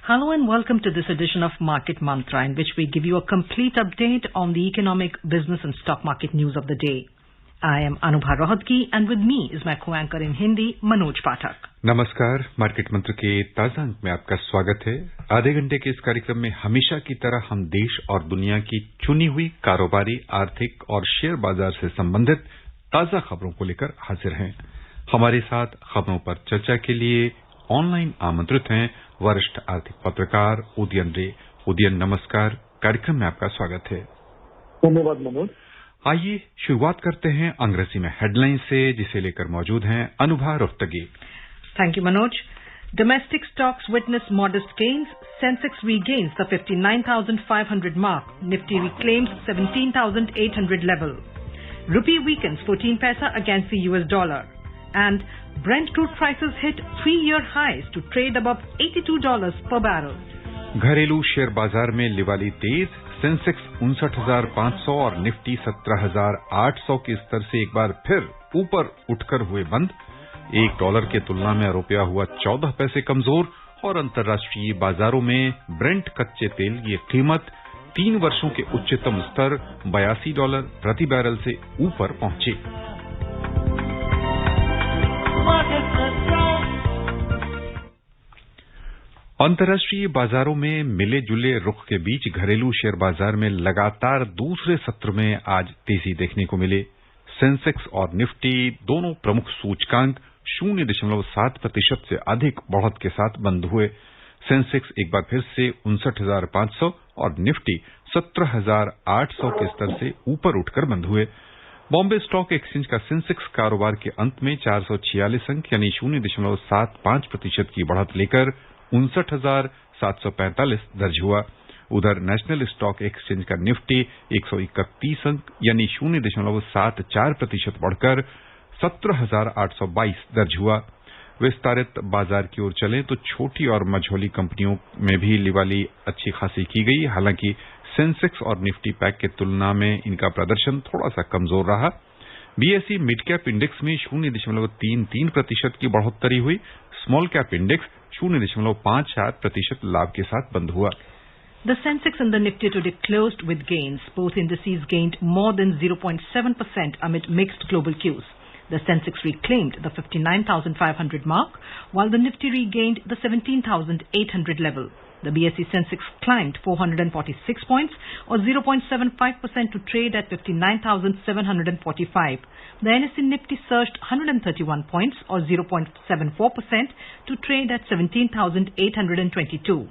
Hello and welcome to this edition of Market Mantra, in which we give you a complete update on the economic, business and stock market news of the day. I am Anubha Rohatgi and with me is my co-anchor in Hindi, Manoj Pathak. नमस्कार, market मंत्र के ताजा अंक में आपका स्वागत है। आधे घंटे के इस कार्यक्रम में हमेशा की तरह हम देश और दुनिया की चुनी हुई कारोबारी, आर्थिक और शेयर बाजार से संबंधित ताजा खबरों को लेकर हाजिर हैं। हमारे साथ खबरों पर चर्चा के लिए ऑनलाइन आमंत्रित हैं वरिष्ठ आर्थिक पत्रकार उदयन रे। उदयन, नमस्कार, कार्यक्रम में आपका स्वागत है। धन्यवाद मनोज। आइए शुरुआत करते हैं अंग्रेजी में हेडलाइन से, जिसे लेकर मौजूद हैं Anubha Rohatgi. Thank you, Manoj. Domestic stocks witness modest gains. Sensex regains the 59,500 mark. Nifty reclaims 17,800 level. Rupee weakens 14 paisa against the US dollar. And Brent crude prices hit 3-year highs to trade above $82 per barrel. घरेलू share बाजार में लिवाली तेज। Sensex 59,500 और Nifty 17,800 के स्तर से एक बार फिर ऊपर उठकर हुए बंद। $1 के तुलना में रुपया हुआ 14 पैसे कमजोर। और अंतर्राष्ट्रीय बाजारों में ब्रेंट कच्चे तेल की कीमत 3 वर्षों के उच्चतम स्तर $82 प्रति बैरल से ऊपर पहुंची। अंतर्राष्ट्रीय बाजारों में मिले जुले रुख के बीच घरेलू शेयर बाजार में लगातार दूसरे सत्र में आज तेजी देखने को मिले। सेंसेक्स और निफ्टी दोनों प्रमुख सूचकांक 0.7% से अधिक बढ़त के साथ बंद हुए। सेंसेक्स एक बार फिर से 59,500 और निफ्टी 17,800 के स्तर से ऊपर उठकर बंद हुए। बॉम्बे स्टॉक एक्सचेंज का सेंसेक्स कारोबार के अंत में 446 अंक यानी 0.75% की बढ़त लेकर 59,745 दर्ज हुआ। उधर नेशनल स्टॉक एक्सचेंज का निफ्टी 131 अंक यानी 0.74% बढ़कर 17,822 दर्ज हुआ। विस्तारित बाजार की ओर चलें तो छोटी और मझोली कंपनियों में भी लिवाली अच्छी खासी की गई। हालांकि सेंसेक्स और निफ्टी पैक की तुलना में इनका प्रदर्शन थोड़ा सा कमजोर रहा। बीएसई मिड कैप इंडेक्स में 0.33% की बढ़ोतरी हुई। स्मॉल कैप इंडेक्स 0.54% लाभ के साथ बंद हुआ। The Sensex and the Nifty today closed with gains. Both indices gained more than 0.7% amid mixed global cues. The Sensex reclaimed the 59,500 mark, while the Nifty regained the 17,800 level. The BSE Sensex climbed 446 points or 0.75% to trade at 59,745. The NSE Nifty surged 131 points or 0.74% to trade at 17,822.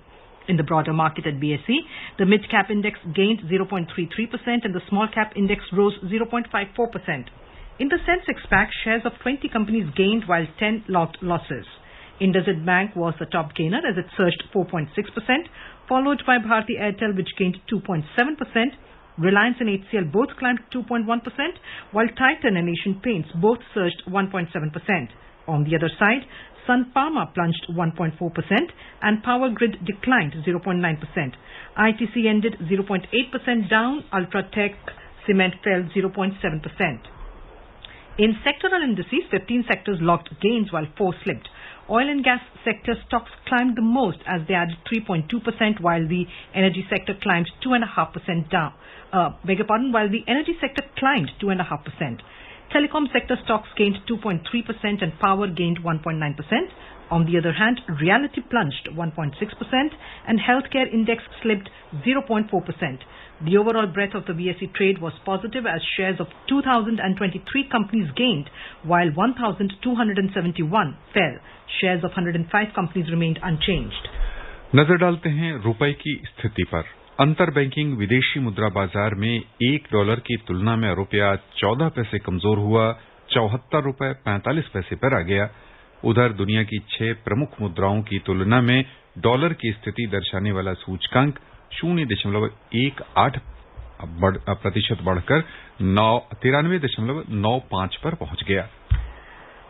In the broader market at BSE, the mid-cap index gained 0.33% and the small-cap index rose 0.54%. In the Sensex pack, shares of 20 companies gained while 10 logged losses. IndusInd Bank was the top gainer as it surged 4.6%, followed by Bharti Airtel, which gained 2.7%. Reliance and HCL both climbed 2.1%, while Titan and Asian Paints both surged 1.7%. On the other side, Sun Pharma plunged 1.4% and Power Grid declined 0.9%. ITC ended 0.8% down. Ultratech Cement fell 0.7%. In sectoral indices, 15 sectors logged gains while 4 slipped. Oil and gas sector stocks climbed the most as they added 3.2%, while the energy sector climbed 2.5% down. While the energy sector climbed 2.5%. Telecom sector stocks gained 2.3% and power gained 1.9%. On the other hand, realty plunged 1.6% and healthcare index slipped 0.4%. The overall breadth of the BSE trade was positive as shares of 2,023 companies gained while 1,271 fell. Shares of 105 companies remained unchanged. नजर डालते हैं रुपए की स्थिति पर। अंतर banking विदेशी मुद्रा बाजार में $1 की तुलना में रुपया 14 पैसे कमजोर हुआ, 74 रुपए 45 पैसे पर आ गया। उधर दुनिया की 6 प्रमुख मुद्राओं की तुलना में डॉलर की स्थिति दर्शाने वाला सूचकांक 0.18 प्रतिशत बढ़कर 93.95 पर पहुंच गया।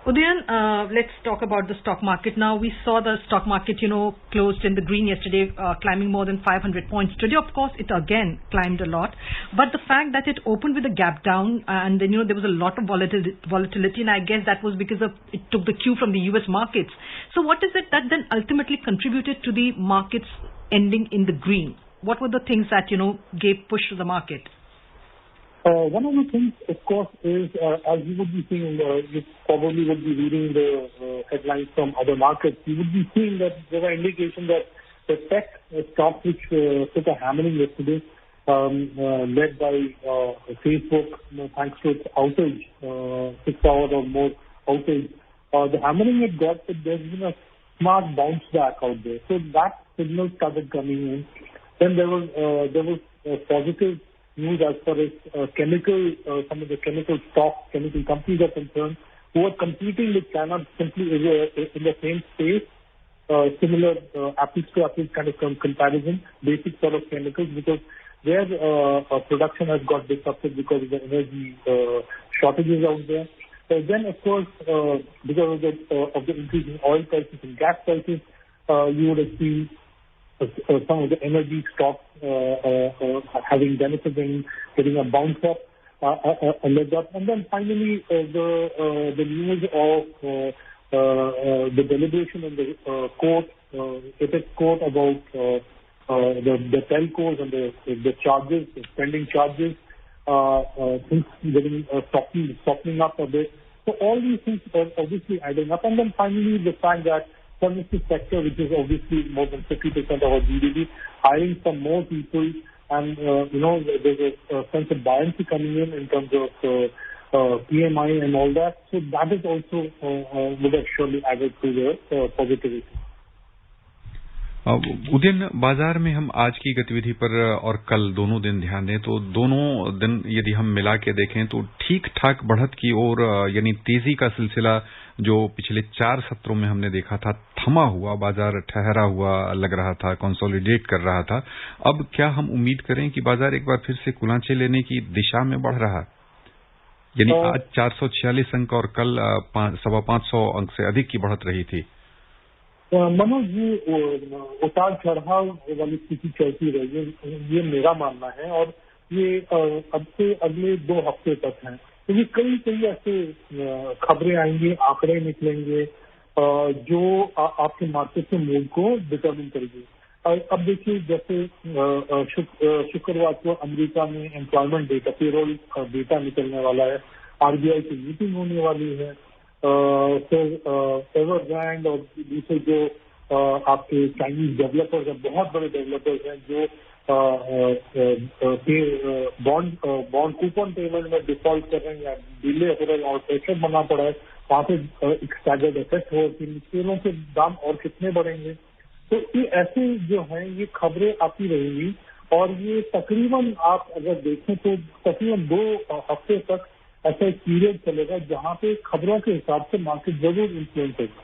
Udayan, let's talk about the stock market now. We saw the stock market, closed in the green yesterday, climbing more than 500 points. Today, of course, it again climbed a lot. But the fact that it opened with a gap down and then, there was a lot of volatility, and I guess that was because it took the cue from the US markets. So what is it that then ultimately contributed to the markets ending in the green? What were the things that, gave push to the market? One of the things, of course, is as you would be seeing, you probably would be reading the headlines from other markets. You would be seeing that there are indications that the tech stocks which took a hammering yesterday, led by Facebook, thanks to its outage, 6 hours or more outage. The hammering it got, there's been a smart bounce back out there. So that signal started coming in. Then there was positive news as far as some of the chemical stocks, chemical companies are concerned, who are competing with China simply in the same space, similar apples to apples kind of comparison, basic sort of chemicals, because their production has got disrupted because of the energy shortages out there. Then, of course, because of the increase in oil prices and gas prices, you would have seen some of the energy stocks having benefited and getting a bounce up, a leg up. And then finally, the news of the deliberation in the court, Apex Court, about the telcos and the charges, the spending charges, things getting softening up a bit. So all these things are obviously adding up. And then finally, the fact that services sector, which is obviously more than 50% of our GDP, hiring some more people, and there's a sense of buoyancy coming in terms of PMI and all that. So that is also would have surely added to the positivity. Udayan, बाजार में हम आज की गतिविधि पर और कल दोनों दिन ध्यान दें तो दोनों दिन यदि हम मिला के देखें तो ठीक ठाक बढ़त की ओर, यानी तेजी का सिलसिला जो पिछले 4 सत्रों में हमने देखा था, थमा हुआ, बाजार ठहरा हुआ लग रहा था, कंसोलिडेट कर रहा था। अब क्या हम उम्मीद करें कि बाजार एक बार फिर से कुलांचे लेने की दिशा में बढ़ रहा है? यानी आज 446 अंक और कल 550 अंक से अधिक की बढ़त रही थी। मनोज, ये उतार चढ़ाव वाली स्थिति चलती रहेगी, ये मेरा मानना है। और ये अब से अगले 2 हफ्ते तक है। तो ये कई ऐसे खबरें आएंगी, आंकड़े निकलेंगे जो आपके मार्केट के मूड को डिटर्मिन करेगी। अब देखिए, जैसे शुक्रवार को अमेरिका में एम्प्लॉयमेंट डेटा, पेरोल डेटा निकलने वाला है, आरबीआई की मीटिंग होने वाली है, फिर एवरग्रांड और दूसरे जो आपके चाइनीज डेवलपर्स हैं, बहुत बड़े डेवलपर्स हैं जो बॉन्ड कूपन पेमेंट में डिफॉल्ट कर रहे हैं या डिले हो रहे हैं और प्रेशर बना पड़ा है, वहां पे एक स्टैगर्ड इफेक्ट हो कि तेलों के दाम और कितने बढ़ेंगे। तो ये ऐसे जो हैं, ये खबरें आती रहेंगी और ये तकरीबन आप अगर देखें तो तकरीबन 2 हफ्ते तक ऐसा एक पीरियड चलेगा जहां पे खबरों के हिसाब से मार्केट जरूर इन्फ्लुएंस होगा।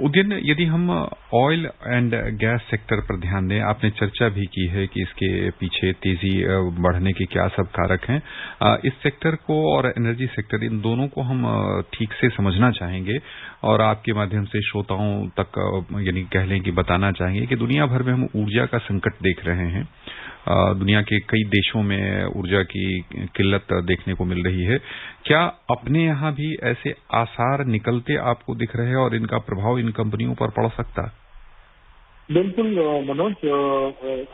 उदयन, यदि हम ऑयल एंड गैस सेक्टर पर ध्यान दें, आपने चर्चा भी की है कि इसके पीछे तेजी बढ़ने के क्या सब कारक हैं। इस सेक्टर को और एनर्जी सेक्टर, इन दोनों को हम ठीक से समझना चाहेंगे और आपके माध्यम से श्रोताओं तक यानी कह लें कि बताना चाहेंगे कि दुनिया भर में हम ऊर्जा का संकट देख रहे हैं। दुनिया के कई देशों में ऊर्जा की किल्लत देखने को मिल रही है। क्या अपने यहाँ भी ऐसे आसार निकलते आपको दिख रहे हैं और इनका प्रभाव इन कंपनियों पर पड़ सकता है? बिल्कुल मनोज,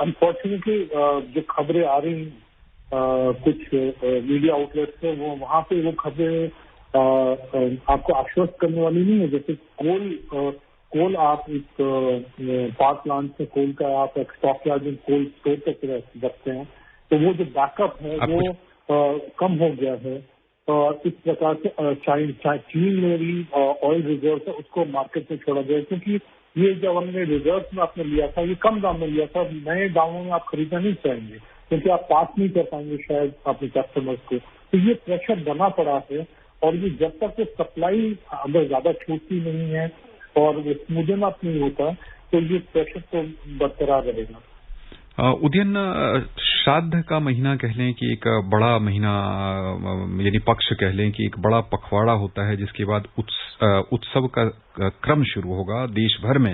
अनफॉर्चुनेटली जो खबरें आ रही कुछ मीडिया आउटलेट से, वो वहां पे वो खबरें आपको आश्वस्त करने वाली नहीं है। जैसे कोल आप एक पावर प्लांट से कोल का आप एक स्टॉक यार्ड में कोल स्टोर करके रखते हैं, तो वो जो बैकअप है वो कम हो गया है। इस प्रकार से चीन में भी ऑयल रिजर्व है, उसको मार्केट में छोड़ा गया, क्योंकि ये जब हमने रिजर्व में आपने लिया था, ये कम दाम में लिया था, नए दामों में आप खरीदना नहीं चाहेंगे क्योंकि आप पास नहीं कर पाएंगे शायद अपने कस्टमर्स को। तो ये प्रेशर बना पड़ा है और ये जब तक वो सप्लाई अगर ज्यादा छूटती नहीं है और वो स्मूदन अप नहीं होता, तो ये प्रेशर तो बरकरार रहेगा। उदयन, श्राद्ध का महीना कह लें कि एक बड़ा महीना, यानी पक्ष कह लें कि एक बड़ा पखवाड़ा होता है, जिसके बाद उत्सव का क्रम शुरू होगा देश भर में।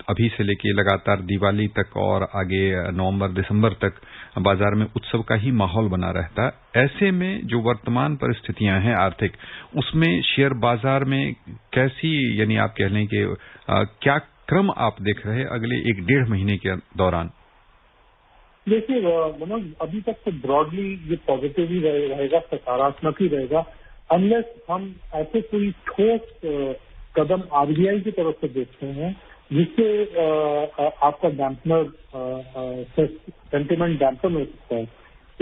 अभी से लेके लगातार दिवाली तक और आगे नवंबर दिसंबर तक बाजार में उत्सव का ही माहौल बना रहता है। ऐसे में जो वर्तमान परिस्थितियां हैं आर्थिक, उसमें शेयर बाजार में कैसी, यानी आप कह लें कि क्या क्रम आप देख रहे हैं अगले 1-1.5 महीने के दौरान? देखिए मनोज, अभी तक तो ब्रॉडली ये पॉजिटिव ही रहेगा, सकारात्मक ही रहेगा, अनलेस हम ऐसे कोई ठोस कदम आरबीआई की तरफ से देखते हैं जिससे आपका डैम्पनर सेंटिमेंट डैम्पन हो सकता है।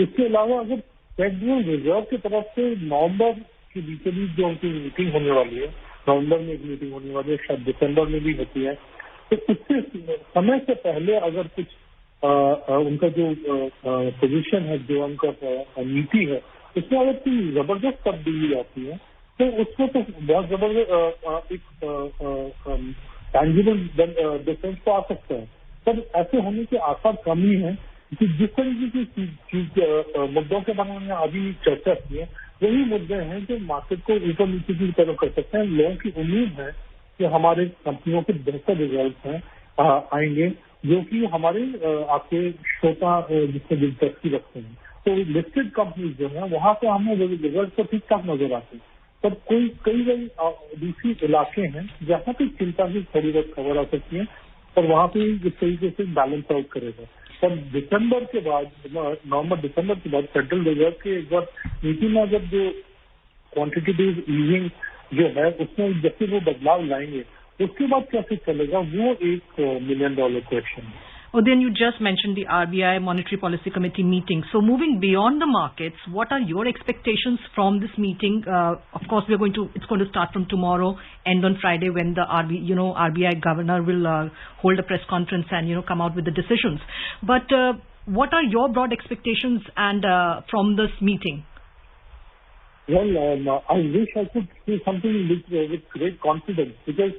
इसके अलावा अगर फेडरल रिजर्व की तरफ से नवंबर के बीचों बीच जो उनकी मीटिंग होने वाली है, नवंबर में एक मीटिंग होने वाली है, शायद दिसंबर में भी होती है, तो उससे समय से पहले अगर कुछ उनका जो पोजीशन है, जो उनका नीति है, उसमें अगर कोई जबरदस्त तब्दीली आती है तो उसमें तो बहुत जबरदस्त एक टैंजिबल डिफरेंस तो आ सकता है। पर ऐसे होने के आसार कम ही है कि जिस तरीके की चीज मुद्दों के बारे में अभी चर्चा की है, वही मुद्दे हैं जो मार्केट को ऊपर नीचे की तरफ कर सकते हैं। लोगों की उम्मीद है कि हमारे कंपनियों के बेहतर रिजल्ट हैं आएंगे, जो कि हमारे आपके श्रोता जिससे दिलचस्पी रखते हैं। तो लिस्टेड कंपनी जो है वहां पे हमें रिजल्ट तो ठीक ठाक नजर आते हैं, पर कई दूसरी इलाके हैं जहां पे चिंता की थोड़ी बहुत खबर आ सकती है, पर वहां पे इस तरीके से बैलेंस आउट करेगा। पर दिसंबर के बाद, नवंबर दिसंबर के बाद फेडरल रिजर्व के एक बार नीति में जब जो क्वांटिटेटिव ईजिंग जो है उसमें जब वो बदलाव लाएंगे, उसके बाद कैसे चलेगा, वो एक $1 million क्वेश्चन है। Then you just mentioned the RBI Monetary Policy Committee meeting. So moving beyond the markets, what are your expectations from this meeting? Of course, it's going to start from tomorrow, end on Friday when the RBI governor will hold a press conference and, come out with the decisions. But what are your broad expectations and from this meeting? Well, I wish I could say something with great confidence because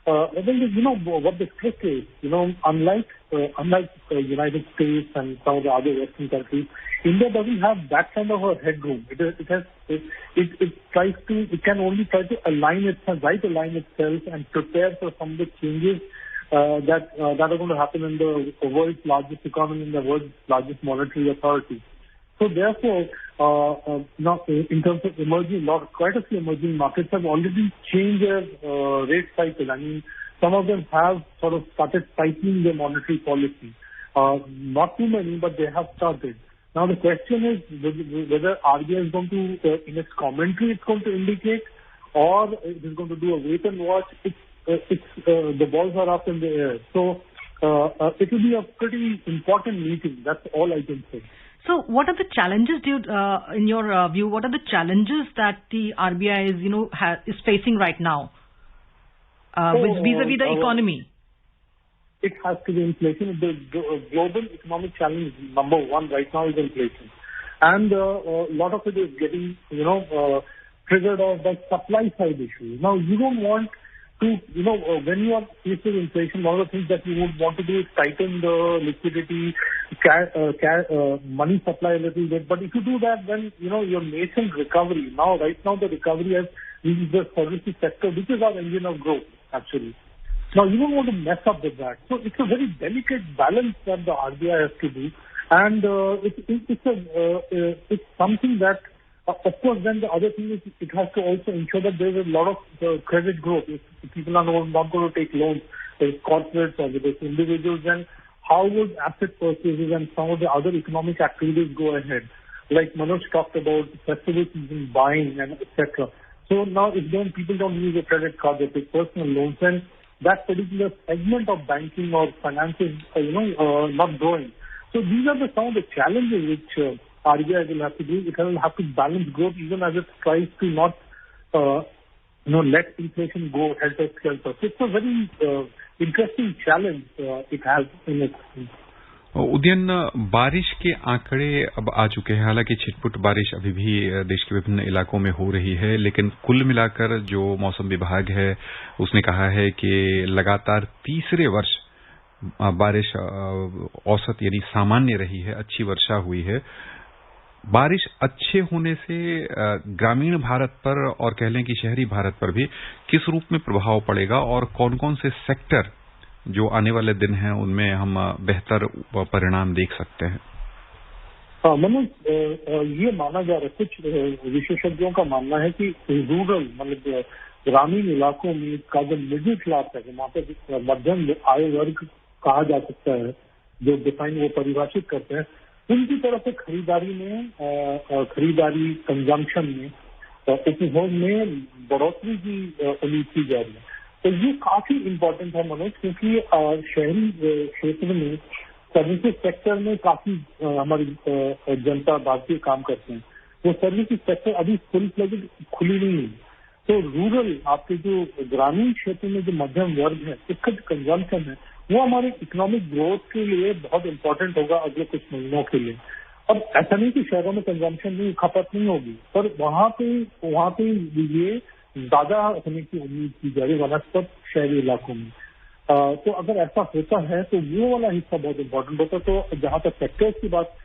what the trick is, unlike United States and some of the other Western countries, India doesn't have that kind of a headroom. It can only try to align itself and prepare for some of the changes that are going to happen in the world's largest economy, in the world's largest monetary authority. So therefore, now in terms of quite a few emerging markets have already changed their rate cycle. I mean, some of them have sort of started tightening their monetary policy. Not too many, but they have started. Now the question is whether RBI is going to, in its commentary, it's going to indicate, or it is going to do a wait and watch. The balls are up in the air. So it will be a pretty important meeting. That's all I can say. So what are the challenges, in your view, what are the challenges that the RBI is facing right now vis-a-vis the economy? It has to be inflation. The global economic challenge, number one right now, is inflation. And a lot of it is getting, triggered off by supply side issues. Now, you don't want to, when you are faced with inflation, one of the things that you would want to do is tighten the liquidity, money supply a little bit. But if you do that, then, your nascent recovery, right now the recovery has reached the services sector, which is our engine of growth, actually. Now, you don't want to mess up with that. So it's a very delicate balance that the RBI has to do. And it's something that, of course, then the other thing is it has to also ensure that there's a lot of credit growth. If people are not going to take loans, there's corporates or there's individuals, then how would asset purchases and some of the other economic activities go ahead? Like Manoj talked about festival season buying and etc. So now if people don't use a credit card, they take personal loans, and that particular segment of banking or finances, not growing. So these are some of the challenges which RBI will have to do. It will have to balance growth even as it tries to not, let inflation go helter skelter. So it's a very interesting challenge it has in its. Udayan, बारिश के आंकड़े अब आ चुके हैं। हालांकि छिटपुट बारिश अभी भी देश के विभिन्न इलाकों में हो रही है, लेकिन कुल मिलाकर जो मौसम विभाग है उसने कहा है कि लगातार तीसरे वर्ष बारिश औसत यानी सामान्य रही है, अच्छी वर्षा हुई है। बारिश अच्छे होने से ग्रामीण भारत पर और कह लें कि शहरी भारत पर भी किस रूप में प्रभाव पड़ेगा और कौन कौन से सेक्टर जो आने वाले दिन हैं उनमें हम बेहतर परिणाम देख सकते हैं? मनोज, ये माना जा रहा है, कुछ विशेषज्ञों का मानना है कि रूरल मतलब ग्रामीण इलाकों में का जो मिडिल क्लास है, वहाँ पे मध्यम आय वर्ग कहा जा सकता है, जो डिफाइन वो परिभाषित करते हैं, उनकी तरफ से खरीदारी कंजम्पशन में उपभोग में बढ़ोतरी की उम्मीद की जा रही है। तो ये काफी इम्पोर्टेंट है मनोज, क्योंकि शहरी क्षेत्र में सर्विसेज सेक्टर में काफी हमारी जनता भारतीय काम करते हैं। वो सर्विसेज सेक्टर अभी फुल फ्लेजेड खुली नहीं है। तो रूरल आपके जो ग्रामीण क्षेत्र में जो मध्यम वर्ग है, इसका जो कंजम्पशन है वो हमारे इकोनॉमिक ग्रोथ के लिए बहुत इंपॉर्टेंट होगा अगले कुछ महीनों के लिए। अब ऐसा नहीं कि शहरों में कंजम्पशन नहीं, खपत नहीं होगी, पर वहाँ पे ये ज्यादा होने की उम्मीद की जा रही है वनस्पत शहरी इलाकों में। तो अगर ऐसा होता है तो वो वाला हिस्सा बहुत इंपॉर्टेंट होता है। तो जहां तक सेक्टर्स की बात,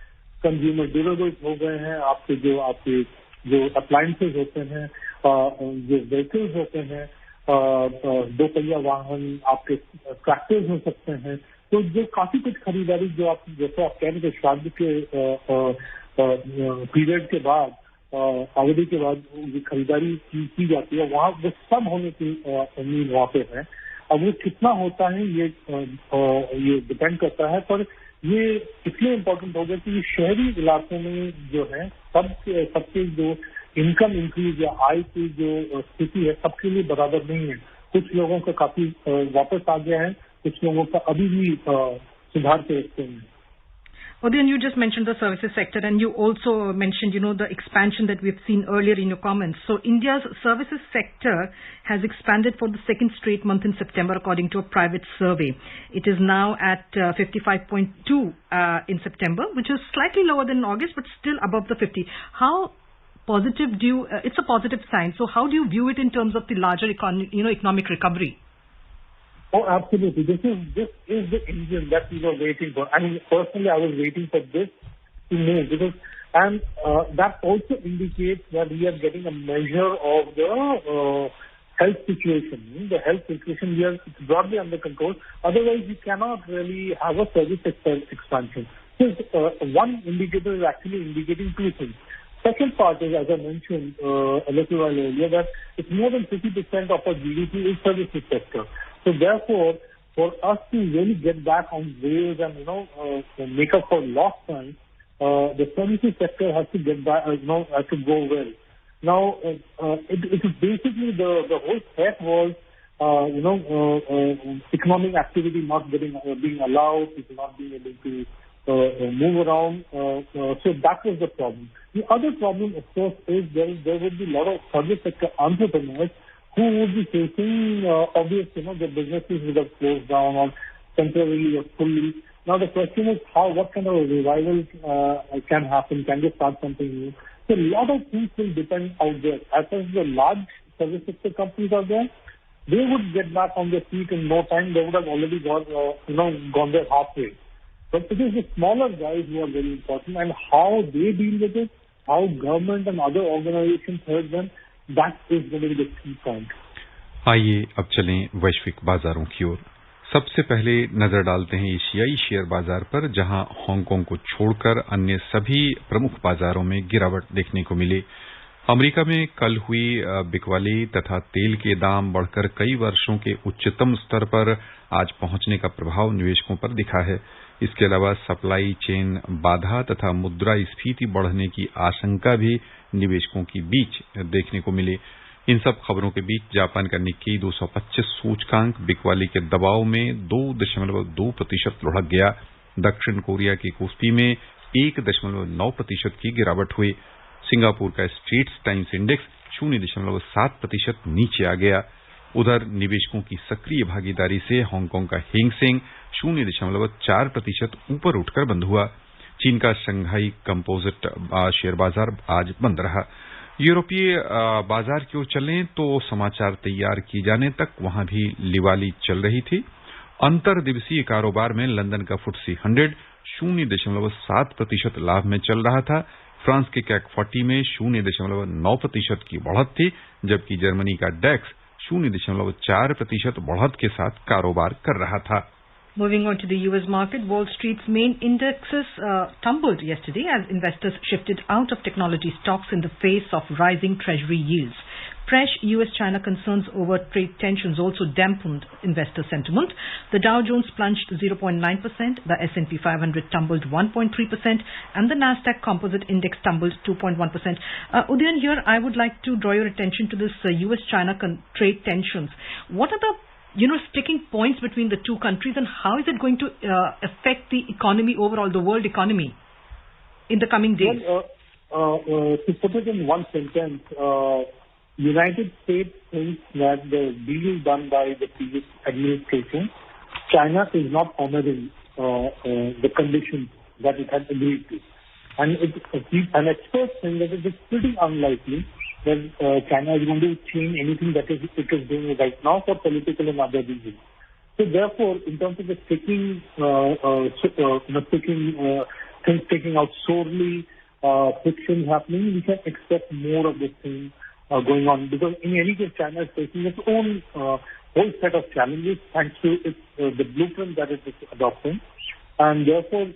कंज्यूमर ड्यूरेबल्स हो गए हैं, आपके जो अप्लायंसेज होते हैं, जो व्हीकल्स होते हैं, दो पहिया वाहन, आपके ट्रैक्टर्स हो सकते हैं। तो जो काफी कुछ खरीदारी जो आप जैसे आप कह रहे थे श्राद्ध के पीरियड के बाद, अवधि के बाद खरीदारी की जाती है, वहाँ वो सब होने की उम्मीद वहाँ पे है। अब वो कितना होता है ये डिपेंड करता है, पर ये इसलिए इम्पोर्टेंट हो गया कि शहरी इलाकों में जो है सबके जो इनकम इंक्रीज या आय की जो स्थिति है सबके लिए बराबर नहीं है। कुछ लोगों का काफी वापस आ गया है, कुछ लोगों का अभी भी सुधार के रखते हैं। Udayan, you just mentioned the services sector, and you also mentioned, the expansion that we've seen earlier in your comments. So India's services sector has expanded for the second straight month in September, according to a private survey. It is now at 55.2 in September, which is slightly lower than in August, but still above the 50. How positive it's a positive sign. So how do you view it in terms of the larger economic recovery? Oh, absolutely. This is the engine that we were waiting for. I mean, personally, I was waiting for this to move because, and that also indicates that we are getting a measure of the health situation. The health situation here is broadly under control. Otherwise, you cannot really have a service sector expansion. So, one indicator is actually indicating two things. Second part is, as I mentioned a little while earlier, that it's more than 50% of our GDP is services sector. So therefore, for us to really get back on rails and make up for lost time, the services sector has to get back, has to go well. Now, it is basically the whole threat was, economic activity not being allowed, people not being able to move around. So that was the problem. The other problem, of course, is there would be a lot of service sector entrepreneurs who would be facing obviously, the businesses would have closed down or temporarily or fully. Now the question is what kind of a revival can happen? Can they start something new? So a lot of things will depend out there. As far as the large service sector companies are there, they would get back on their feet in no time. They would have already gone there halfway. But it is the smaller guys who are very important, and how they deal with it, how government and other organizations help them, that is going to be the key point. आइए अब चलें वैश्विक बाजारों की ओर। सबसे पहले नजर डालते हैं एशियाई शेयर बाजार पर, जहां हांगकांग को छोड़कर अन्य सभी प्रमुख बाजारों में गिरावट देखने को मिली। अमेरिका में कल हुई बिकवाली तथा तेल के दाम बढ़कर कई वर्षों के उच्चतम स्तर पर आज पहुंचने का प्रभाव निवेशकों पर दिखा है। इसके अलावा सप्लाई चेन बाधा तथा मुद्रास्फीति बढ़ने की आशंका भी निवेशकों के बीच देखने को मिली। इन सब खबरों के बीच जापान का निक्केई 225 सूचकांक बिकवाली के दबाव में 2.2% लुढ़क गया। दक्षिण कोरिया की कोस्पी में 1.9% की गिरावट हुई। सिंगापुर का स्ट्रेट्स टाइम्स इंडेक्स 0.7% नीचे आ गया। उधर निवेशकों की सक्रिय भागीदारी से हांगकांग का हैंग सेंग 0.4% ऊपर उठकर बंद हुआ। चीन का शंघाई कंपोजिट शेयर बाजार आज बंद रहा। यूरोपीय बाजार की ओर चलें तो समाचार तैयार किए जाने तक वहां भी लिवाली चल रही थी। अंतर दिवसीय कारोबार में लंदन का FTSE 100 0.7% लाभ में चल रहा था। फ्रांस के CAC 40 में 0.9% की बढ़त थी, जबकि जर्मनी का DAX 0.4% बढ़त के साथ कारोबार कर रहा था। Moving on to the U.S. market, Wall Street's main indexes tumbled yesterday as investors shifted out of technology stocks in the face of rising treasury yields. Fresh U.S.-China concerns over trade tensions also dampened investor sentiment. The Dow Jones plunged 0.9%, the S&P 500 tumbled 1.3%, and the Nasdaq Composite Index tumbled 2.1%. Udayan, here I would like to draw your attention to this U.S.-China trade tensions. What are the sticking points between the two countries, and how is it going to affect the economy overall, the world economy, in the coming days? Well, to put it in one sentence, United States thinks that the deal done by the previous administration, China is not honoring the conditions that it had agreed to. And experts think that it is pretty unlikely that China is going to change anything that it is doing right now for political and other reasons. So therefore, in terms of the things taking out sorely, friction happening, we can expect more of this thing going on. Because in any case, China is facing its own whole set of challenges thanks to the blueprint that it is adopting. And therefore,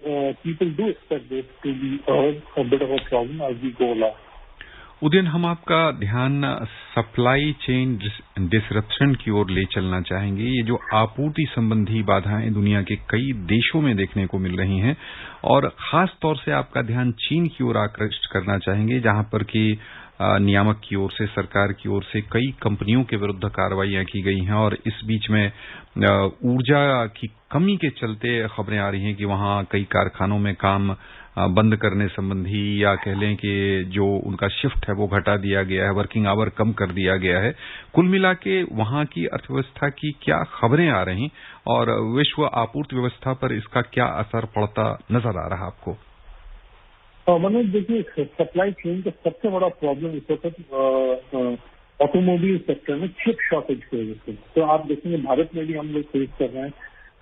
people do expect this to be a bit of a problem as we go along. Udayan, हम आपका ध्यान supply chain disruption की ओर ले चलना चाहेंगे। ये जो आपूर्ति संबंधी बाधाएं दुनिया के कई देशों में देखने को मिल रही हैं, और खास तौर से आपका ध्यान चीन की ओर आकृष्ट करना चाहेंगे, जहां पर कि नियामक की ओर से, सरकार की ओर से कई कंपनियों के विरुद्ध कार्रवाइयां की गई हैं, और इस बीच में ऊर्जा की कमी के चलते खबरें आ रही हैं कि वहां कई कारखानों में काम बंद करने संबंधी, या कह लें कि जो उनका शिफ्ट है वो घटा दिया गया है, वर्किंग आवर कम कर दिया गया है। कुल मिला के वहां की अर्थव्यवस्था की क्या खबरें आ रही और विश्व आपूर्ति व्यवस्था पर इसका क्या असर पड़ता नजर आ रहा आपको? मनोज, देखिए, सप्लाई चेन का सबसे बड़ा प्रॉब्लम इस वक्त ऑटोमोबाइल सेक्टर में चिप शॉर्टेज की वजह से। तो आप देखेंगे भारत में भी हम लोग फेस कर रहे हैं,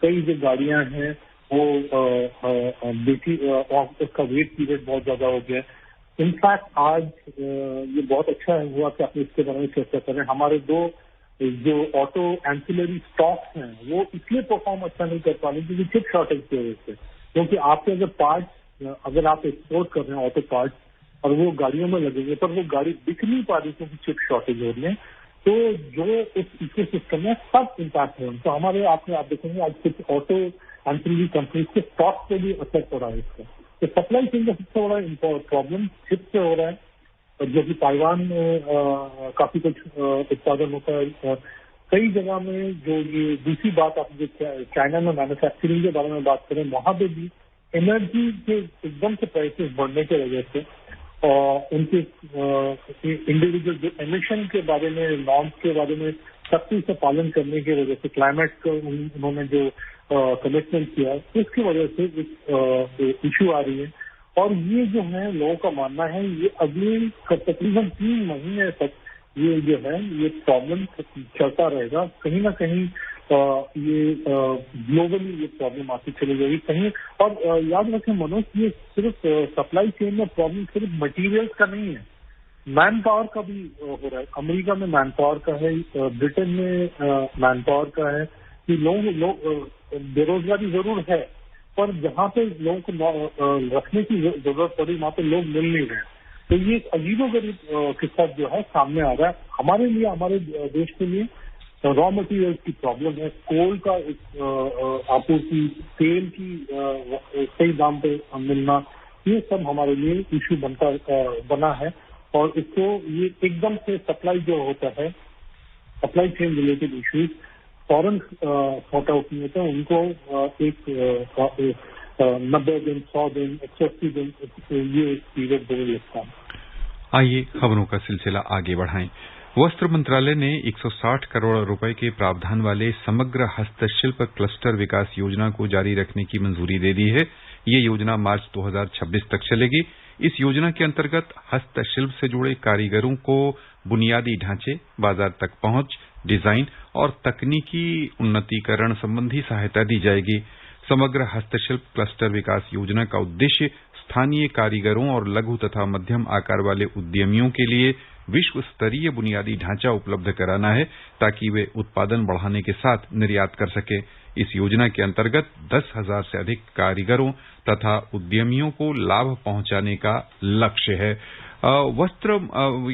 कई जो गाड़ियां हैं वो उसका वेट पीरियड बहुत ज्यादा हो गया। इनफैक्ट आज ये बहुत अच्छा हुआ कि आपने इसके बारे में चर्चा कर रहे हैं। हमारे दो जो ऑटो एंसिलरी स्टॉक्स हैं वो इसलिए परफॉर्म अच्छा नहीं कर पा रहे क्योंकि चिप शॉर्टेज की वजह से। क्योंकि आपके अगर पार्ट्स, अगर आप एक्सपोर्ट कर रहे हैं ऑटो पार्ट्स और वो गाड़ियों में लगेंगे, पर वो गाड़ी बिक नहीं पा रही क्योंकि चिप शॉर्टेज हो रही है, तो जो इस इकोसिस्टम में सब इम्पैक्ट है। तो हमारे आप देखेंगे आज कुछ ऑटो एंसिलरी कंपनीज के स्टॉक पे भी असर पड़ा है इसका। तो सप्लाई चेन का सबसे बड़ा प्रॉब्लम चिप से हो रहा है, जो कि ताइवान में काफी कुछ उत्पादन होता है। कई जगह में जो ये दूसरी बात आप जो चाइना में मैन्युफैक्चरिंग के बारे में बात करें, वहां पे भी एनर्जी के एकदम से प्राइसेस बढ़ने की वजह से उनके इंडिविजुअल जो एमिशन के बारे में, नॉर्म्स के बारे में सख्ती से पालन करने की वजह से, क्लाइमेट को उन्होंने जो कमिटमेंट किया है, उसकी वजह से एक इशू आ रही है। और ये जो है लोगों का मानना है ये अगले तकरीबन 3 महीने तक ये जो है ये प्रॉब्लम चलता रहेगा। कहीं ना कहीं ये ग्लोबली ये प्रॉब्लम आती चली जाएगी कहीं। और याद रखें मनोज, ये सिर्फ सप्लाई चेन में प्रॉब्लम सिर्फ मटेरियल्स का नहीं है, मैन पावर का भी हो रहा है। अमेरिका में मैन पावर का है, ब्रिटेन में मैन पावर का है कि लोग बेरोजगारी जरूर है, पर जहाँ पे लोगों को रखने की जरूरत पड़ी वहाँ पे लोग मिल नहीं रहे। तो ये अजीबोगरीब किस्सा जो है सामने आ रहा है। हमारे लिए, हमारे देश के लिए रॉ मटेरियल की प्रॉब्लम है, कोल का आपूर्ति, तेल की सही दाम पे मिलना, ये सब हमारे लिए इशू बना है। और इसको ये एकदम से सप्लाई जो होता है, सप्लाई चेन रिलेटेड इश्यूज फौरन सॉर्ट आउट नहीं होता, उनको एक 90 दिन, 100 दिन, 180 दिन ये पीरियड देने लगता है। आइए खबरों का सिलसिला आगे बढ़ाएं। वस्त्र मंत्रालय ने 160 करोड़ रुपए के प्रावधान वाले समग्र हस्तशिल्प क्लस्टर विकास योजना को जारी रखने की मंजूरी दे दी है। ये योजना मार्च 2026 तक चलेगी। इस योजना के अंतर्गत हस्तशिल्प से जुड़े कारीगरों को बुनियादी ढांचे, बाजार तक पहुंच, डिजाइन और तकनीकी उन्नतीकरण संबंधी सहायता दी जाएगी। समग्र हस्तशिल्प क्लस्टर विकास योजना का उद्देश्य स्थानीय कारीगरों और लघु तथा मध्यम आकार वाले उद्यमियों के लिए विश्व स्तरीय बुनियादी ढांचा उपलब्ध कराना है, ताकि वे उत्पादन बढ़ाने के साथ निर्यात कर सकें। इस योजना के अंतर्गत 10,000 से अधिक कारीगरों तथा उद्यमियों को लाभ पहुंचाने का लक्ष्य है। वस्त्र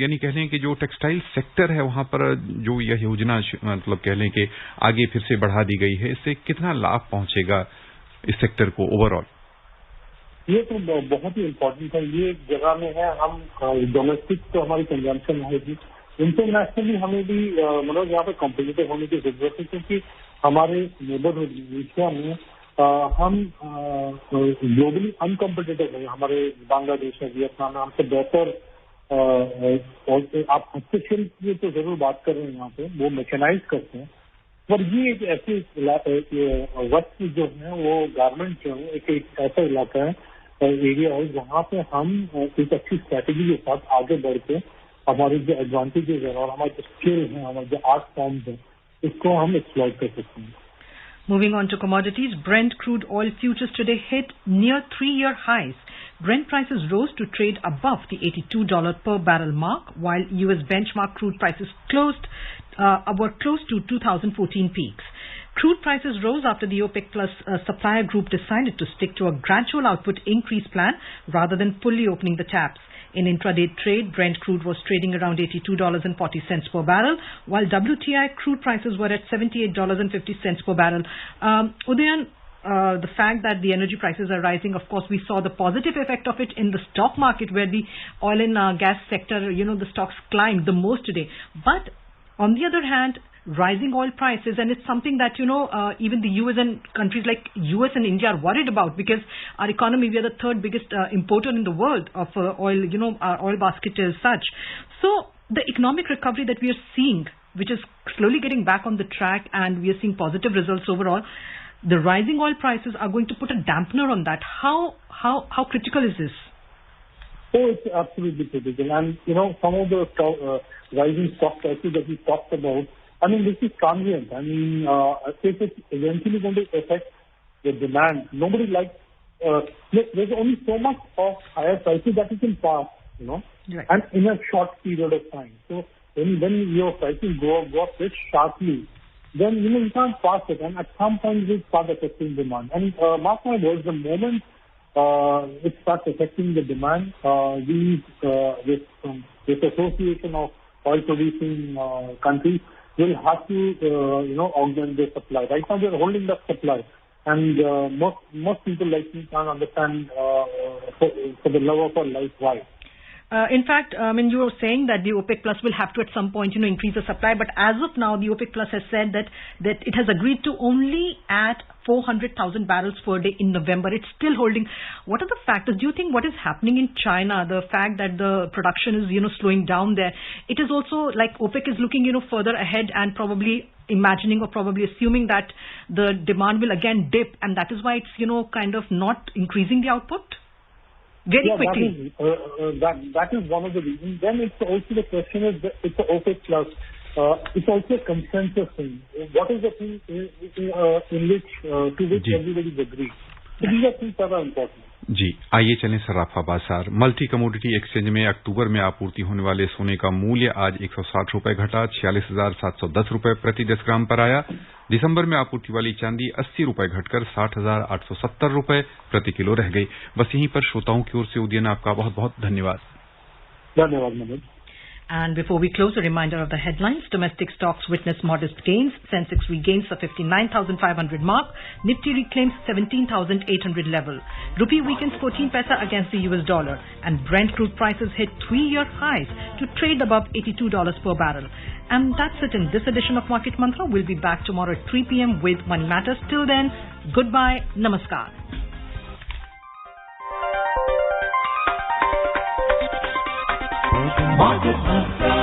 यानी कह लें कि जो टेक्सटाइल सेक्टर है वहां पर जो यह योजना मतलब कह लें कि आगे फिर से बढ़ा दी गई है, इससे कितना लाभ पहुंचेगा इस सेक्टर को ओवरऑल? ये तो बहुत ही इम्पोर्टेंट है। ये एक जगह में है, हम डोमेस्टिक तो हमारी कंजम्पशन होगी, इंटरनेशनली हमें भी मतलब यहाँ पे कॉम्पिटिटिव होने की जरूरत है, क्योंकि हमारे नेबरहुड एशिया में हम ग्लोबली अनकॉम्पिटिटिव है। हमारे बांग्लादेश है, वियतनाम में हमसे बेहतर आप हस्तशिल्प की तो जरूर बात कर रहे हैं, यहाँ पे वो मैकेनाइज करते हैं, पर ये एक ऐसे वस्त्र जो है वो गारमेंट जो है एक ऐसा इलाका है, एरिया है जहाँ पे हम एक अच्छी स्ट्रैटेजी के साथ आगे बढ़ के हमारे जो एडवांटेजेस है और हमारे जो स्किल है, हमारे जो आर्ट फॉर्म्स है, इसको हम एक्सप्लॉइट कर सकते हैं। Moving on to commodities, Brent crude oil futures today hit near 3-year highs. Brent prices rose to trade above the $82 per barrel mark, while U.S. benchmark crude prices were close to 2014 peaks. Crude prices rose after the OPEC Plus supplier group decided to stick to a gradual output increase plan rather than fully opening the taps. In intraday trade, Brent crude was trading around $82.40 per barrel, while WTI crude prices were at $78.50 per barrel. Udayan, the fact that the energy prices are rising, of course, we saw the positive effect of it in the stock market, where the oil and gas sector, the stocks climbed the most today. But on the other hand, rising oil prices, and it's something that, even the US and countries like US and India are worried about, because our economy, we are the third biggest importer in the world of oil, our oil basket is such. So the economic recovery that we are seeing, which is slowly getting back on the track, and we are seeing positive results overall, the rising oil prices are going to put a dampener on that. How critical is this? Oh, it's absolutely critical. And, some of the rising stock prices that we talked about, I mean, this is transient. I mean, if it's eventually going to affect the demand, nobody likes, there's only so much of higher prices that you can pass, Right. And in a short period of time. So when your prices go up very sharply, then, you can't pass it, and at some point it will start affecting demand. And mark my words, the moment it starts affecting the demand, this association of oil producing countries will have to, augment their supply. Right now, they're holding that supply, and most people like me can't understand for the love of our life why. In fact, you were saying that the OPEC Plus will have to at some point, increase the supply. But as of now, the OPEC Plus has said that it has agreed to only add 400,000 barrels per day in November. It's still holding. What are the factors? Do you think what is happening in China, the fact that the production is, slowing down there, it is also like OPEC is looking, further ahead and probably imagining or probably assuming that the demand will again dip, and that is why it's, kind of not increasing the output? Very quickly. That is one of the reasons. Then it's also the question is it's the OPEC Plus. It's also a consensus thing. What is the thing in which everybody agrees? So these are things that are important. जी, आइए चलें सराफा बाजार। Multi commodity exchange में अक्टूबर में आपूर्ति होने वाले सोने का मूल्य आज 160 रुपए घटा 46,710 रुपए प्रति 10 ग्राम पर आया। दिसंबर में आपूर्ति वाली चांदी 80 रुपए घटकर 60,870 रुपए प्रति किलो रह गई। बस यहीं पर श्रोताओं की ओर से उदयन आपका बहुत बहुत धन्यवाद। धन्यवाद Manoj. And before we close, a reminder of the headlines. Domestic stocks witnessed modest gains. Sensex regains the 59,500 mark. Nifty reclaims 17,800 level. Rupee weakens 14 paisa against the US dollar. And Brent crude prices hit 3-year highs to trade above $82 per barrel. And that's it in this edition of Market Mantra. We'll be back tomorrow at 3 p.m. with Money Matters. Till then, goodbye. Namaskar. Market Mantra.